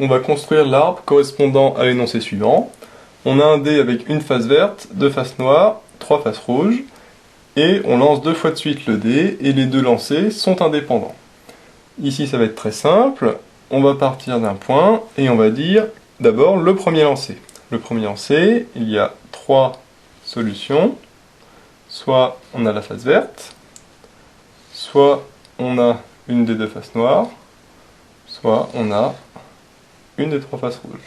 on va construire l'arbre correspondant à l'énoncé suivant. On a un dé avec une face verte, 2 faces noires, 3 faces rouges, et on lance 2 fois de suite le dé, et les 2 lancés sont indépendants. Ici, ça va être très simple. On va partir d'un point, et on va dire d'abord le premier lancé. Le premier lancé, il y a 3 solutions. Soit on a la face verte, soit on a une des 2 faces noires, soit on a une des 3 faces rouges.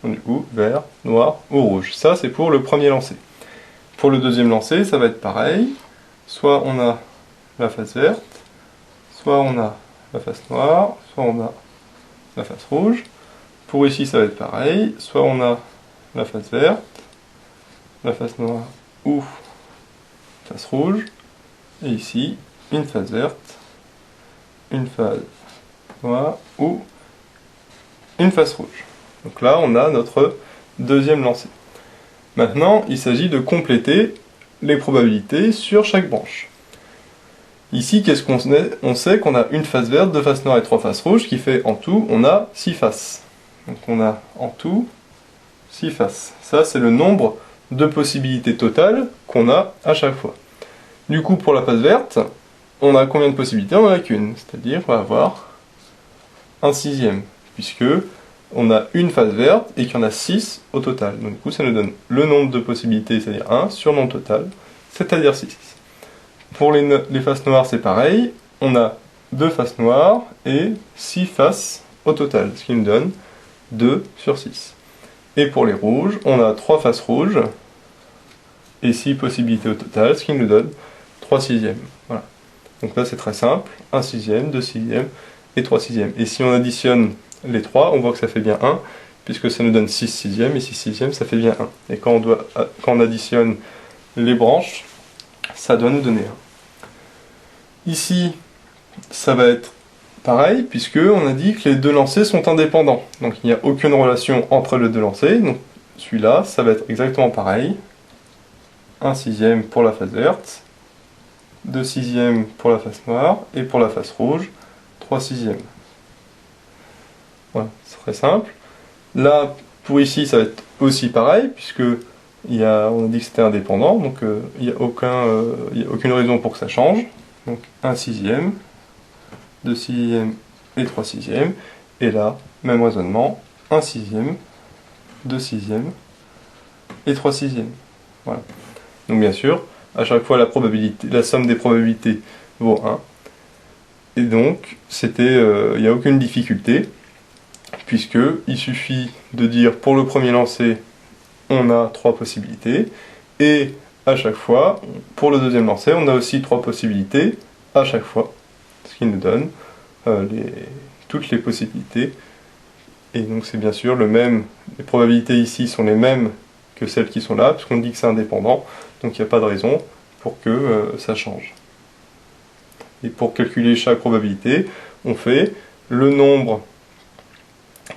Donc, du coup, vert, noir ou rouge. Ça, c'est pour le premier lancer. Pour le deuxième lancer, ça va être pareil. Soit on a la face verte, soit on a la face noire, soit on a la face rouge. Pour ici, ça va être pareil. Soit on a la face verte, la face noire ou face rouge. Et ici, une face verte, une face noire ou une face rouge. Donc là, on a notre deuxième lancer. Maintenant, il s'agit de compléter les probabilités sur chaque branche. Ici, qu'est-ce qu'on sait? On sait qu'on a une face verte, 2 faces noires et 3 faces rouges, qui fait en tout, on a 6 faces. Donc on a en tout 6 faces. Ça, c'est le nombre de possibilités totales qu'on a à chaque fois. Du coup, pour la face verte, on a combien de possibilités? On n'en a qu'une, c'est-à-dire qu'on va avoir un sixième, puisque on a une face verte et qu'il y en a 6 au total. Donc du coup, ça nous donne le nombre de possibilités, c'est-à-dire 1, sur le nombre total, c'est-à-dire 6. Pour les faces noires, c'est pareil. On a 2 faces noires et 6 faces au total, ce qui nous donne 2 sur 6. Et pour les rouges, on a 3 faces rouges et 6 possibilités au total, ce qui nous donne 3 sixièmes. Voilà. Donc là, c'est très simple. 1 sixième, 2 sixièmes et 3 sixièmes. Et si on additionne les 3, on voit que ça fait bien 1, puisque ça nous donne 6 sixièmes, et 6 sixièmes, ça fait bien 1. Et quand on additionne les branches, ça doit nous donner 1. Ici, ça va être pareil, puisque on a dit que les 2 lancers sont indépendants. Donc il n'y a aucune relation entre les 2 lancers. Donc celui-là, ça va être exactement pareil. 1 sixième pour la face verte, 2 sixièmes pour la face noire, et pour la face rouge, 3 sixièmes. Voilà, c'est très simple. Là, pour ici, ça va être aussi pareil, puisque on a dit que c'était indépendant, donc il n'y a aucune raison pour que ça change. Donc 1 sixième, 2 sixièmes et 3 sixièmes. Et là, même raisonnement, 1 sixième, 2 sixièmes et 3 sixièmes. Voilà. Donc bien sûr, à chaque fois la somme des probabilités vaut 1. Et donc, il n'y a aucune difficulté, puisqu'il suffit de dire pour le premier lancer, on a 3 possibilités, et à chaque fois, pour le deuxième lancer, on a aussi 3 possibilités à chaque fois, ce qui nous donne toutes les possibilités. Et donc c'est bien sûr le même, les probabilités ici sont les mêmes que celles qui sont là, puisqu'on dit que c'est indépendant, donc il n'y a pas de raison pour que ça change. Et pour calculer chaque probabilité, on fait le nombre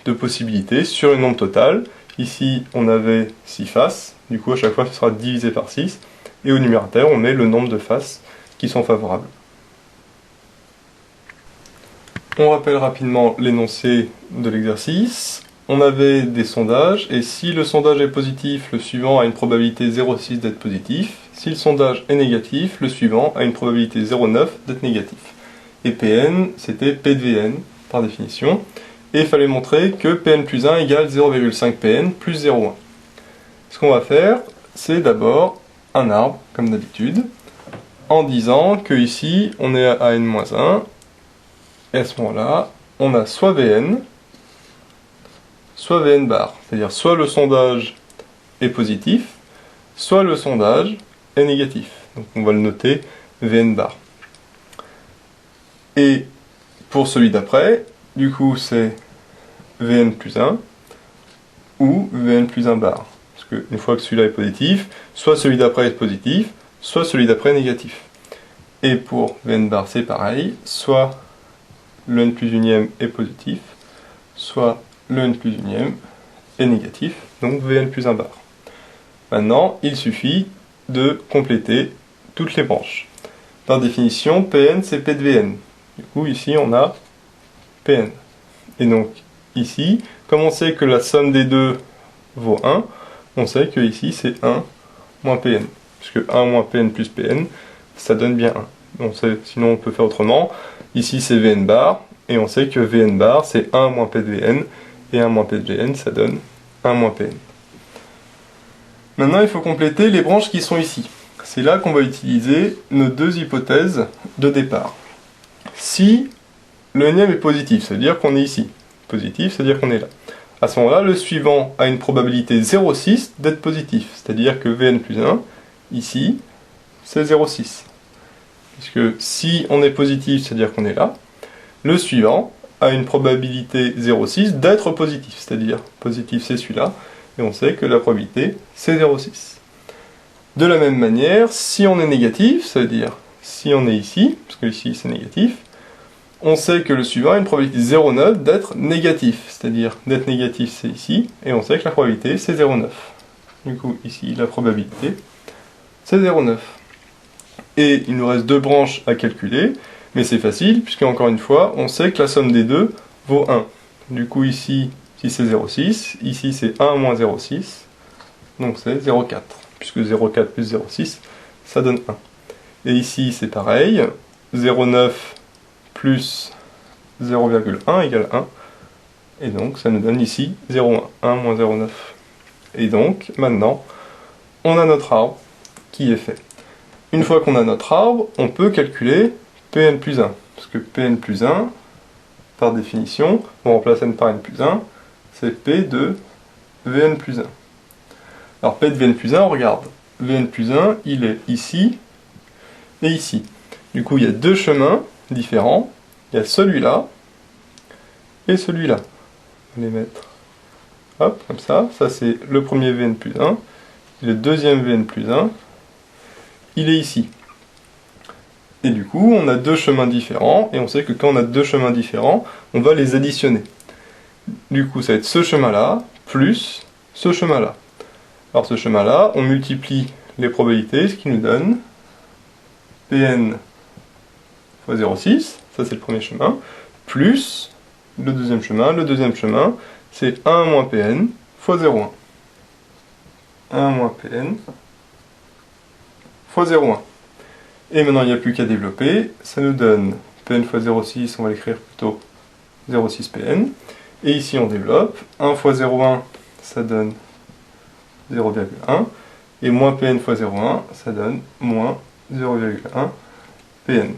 de possibilités sur le nombre total. Ici, on avait 6 faces, du coup à chaque fois ce sera divisé par 6, et au numérateur on met le nombre de faces qui sont favorables. On rappelle rapidement l'énoncé de l'exercice. On avait des sondages, et si le sondage est positif, le suivant a une probabilité 0,6 d'être positif. Si le sondage est négatif, le suivant a une probabilité 0,9 d'être négatif. Et Pn, c'était P de Vn, par définition. Et il fallait montrer que Pn plus 1 égale 0,5 Pn plus 0,1. Ce qu'on va faire, c'est d'abord un arbre, comme d'habitude, en disant que ici, on est à n-1, et à ce moment-là, on a soit Vn, soit Vn bar. C'est-à-dire soit le sondage est positif, soit le sondage est négatif. Donc on va le noter Vn bar. Et pour celui d'après, du coup c'est Vn plus 1 ou Vn plus 1 bar. Parce qu'une fois que celui-là est positif, soit celui d'après est positif, soit celui d'après est négatif. Et pour Vn bar c'est pareil, soit le n plus unième est positif, soit le n plus unième est négatif, donc Vn plus 1 bar. Maintenant, il suffit de compléter toutes les branches. Par définition, Pn c'est P de Vn. Du coup, ici on a Pn. Et donc, ici, comme on sait que la somme des deux vaut 1, on sait que ici c'est 1 moins Pn. Puisque 1 moins Pn plus Pn, ça donne bien 1. On sait, sinon on peut faire autrement. Ici c'est Vn bar, et on sait que Vn bar c'est 1 moins P de Vn, et 1 moins P de Vn ça donne 1 moins Pn. Maintenant il faut compléter les branches qui sont ici. C'est là qu'on va utiliser nos deux hypothèses de départ. Si le nème est positif, ça veut dire qu'on est ici. Positif, ça veut dire qu'on est là. À ce moment-là, le suivant a une probabilité 0,6 d'être positif, c'est-à-dire que Vn plus 1, ici, c'est 0,6. Puisque si on est positif, c'est-à-dire qu'on est là, le suivant a une probabilité 0,6 d'être positif, c'est-à-dire positif c'est celui-là, et on sait que la probabilité c'est 0,6. De la même manière, si on est négatif, ça veut dire si on est ici, parce que ici c'est négatif, on sait que le suivant a une probabilité 0,9 d'être négatif, c'est-à-dire d'être négatif c'est ici, et on sait que la probabilité c'est 0,9. Du coup ici la probabilité c'est 0,9. Et il nous reste deux branches à calculer, mais c'est facile, puisque encore une fois, on sait que la somme des deux vaut 1. Du coup ici, si c'est 0,6, ici c'est 1 moins 0,6, donc c'est 0,4, puisque 0,4 plus 0,6, ça donne 1. Et ici c'est pareil, 0,9 plus 0,1 égale 1, et donc ça nous donne ici 0,1, 1 moins 0,9. Et donc, maintenant, on a notre arbre qui est fait. Une fois qu'on a notre arbre, on peut calculer Pn plus 1, parce que Pn plus 1, par définition, on remplace n par n plus 1, c'est P de Vn plus 1. Alors P de Vn plus 1, on regarde. Vn plus 1, il est ici et ici. Du coup, il y a deux chemins différents. Il y a celui-là et celui-là. On va les mettre hop, comme ça. Ça, c'est le premier Vn plus 1. Le deuxième Vn plus 1, il est ici. Et du coup, on a deux chemins différents, et on sait que quand on a deux chemins différents, on va les additionner. Du coup, ça va être ce chemin-là, plus ce chemin-là. Alors ce chemin-là, on multiplie les probabilités, ce qui nous donne Pn fois 0,6, ça c'est le premier chemin, plus le deuxième chemin. Le deuxième chemin, c'est 1 moins Pn fois 0,1. 1 moins Pn fois 0,1. Et maintenant, il n'y a plus qu'à développer. Ça nous donne Pn fois 0,6, on va l'écrire plutôt 0,6 Pn. Et ici, on développe. 1 fois 0,1, ça donne 0,1. Et moins Pn fois 0,1, ça donne moins 0,1 Pn.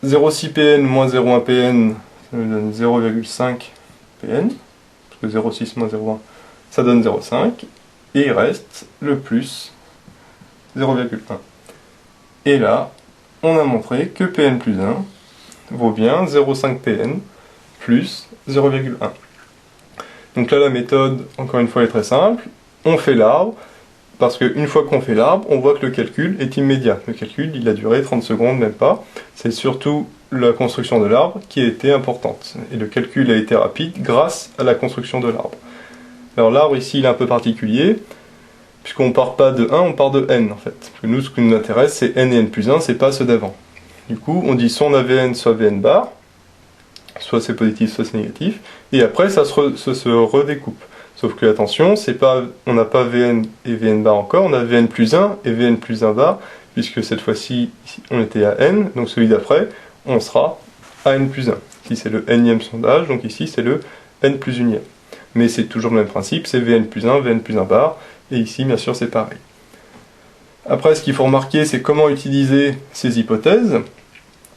0,6 Pn moins 0,1 Pn, ça nous donne 0,5 Pn. Parce que 0,6 moins 0,1, ça donne 0,5. Et il reste le plus 0,1. Et là, on a montré que Pn plus 1 vaut bien 0,5 Pn plus 0,1. Donc là, la méthode, encore une fois, est très simple. On fait l'arbre, parce qu'une fois qu'on fait l'arbre, on voit que le calcul est immédiat. Le calcul, il a duré 30 secondes, même pas. C'est surtout la construction de l'arbre qui a été importante. Et le calcul a été rapide grâce à la construction de l'arbre. Alors l'arbre, ici, il est un peu particulier, puisqu'on part pas de 1, on part de n en fait. Parce que nous, ce qui nous intéresse, c'est n et n plus 1, c'est pas ceux d'avant. Du coup, on dit soit on a Vn, soit Vn bar, soit c'est positif, soit c'est négatif, et après ça se redécoupe. Sauf que attention, c'est pas, on n'a pas Vn et Vn bar encore, on a Vn plus 1 et Vn plus 1 bar, puisque cette fois-ci, on était à n, donc celui d'après, on sera à n plus 1. Ici c'est le nème sondage, donc ici c'est le n plus unième. Mais c'est toujours le même principe, c'est Vn plus 1, Vn plus 1 bar, et ici, bien sûr, c'est pareil. Après, ce qu'il faut remarquer, c'est comment utiliser ces hypothèses.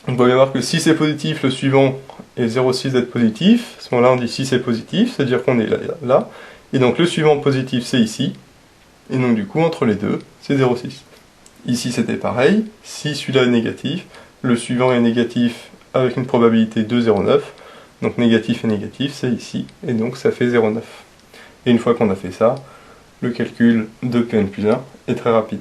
On va bien voir que si c'est positif, le suivant est 0,6 d'être positif. À ce moment-là, on dit si c'est positif, c'est-à-dire qu'on est là. Et donc, le suivant positif, c'est ici. Et donc, du coup, entre les deux, c'est 0,6. Ici, c'était pareil. Si celui-là est négatif, le suivant est négatif avec une probabilité de 0,9. Donc, négatif et négatif, c'est ici. Et donc, ça fait 0,9. Et une fois qu'on a fait ça, le calcul de Pn plus 1 est très rapide.